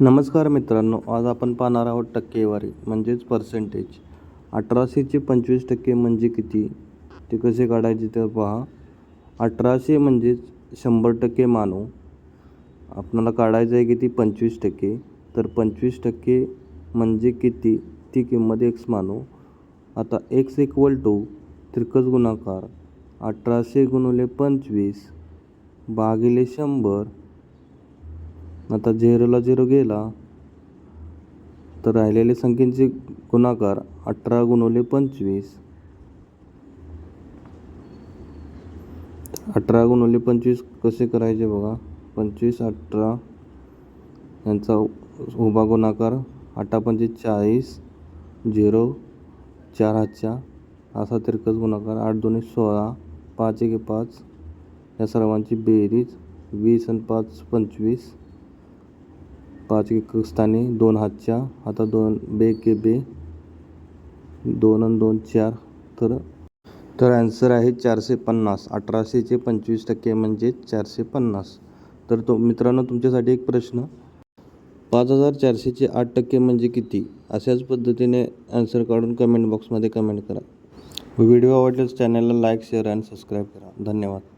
नमस्कार मित्रांनो, आज आपण पाहणार आहोत टक्केवारी म्हणजेच पर्सेंटेज. 1800चे 25% म्हणजे किती, ते कसे काढायचे ते पहा. 1800 म्हणजेच 100% मानू. आपल्याला काढायचं आहे किती, 25%. तर 25% म्हणजे किती, ती किंमत x मानू. आता x = तिरकस गुणाकार 1800 गुणिले 25 भागिले 100. आता 0ला 0 गेला तर राहिलेले संख्येचे गुणाकार 18 गुणिले 25. 18 गुणिले 25 कसे करायचे बघा. 25 18 यांचा उभा गुणाकार 8 पंचे 40, 0 4 हातच्या असा तिरकस गुणाकार 8 दोन्ही 16, 5 एके 5 या सर्वांची बेरीज 20 आणि 5 25, 5 एक स्थानी 2 हातच्या. आता 2 बे के बे 2 आणि 2 4. तर आन्सर आहे 450. 1800चे 25% म्हणजे 450. तर तो मित्रांनो, तुमच्यासाठी एक प्रश्न. 5400चे 8% म्हणजे किती, अशाच पद्धतीने आन्सर काढून कमेंट बॉक्समध्ये कमेंट करा. व्हिडिओ आवडल्यास चॅनलला लाईक, शेअर आणि सबस्क्राईब करा. धन्यवाद.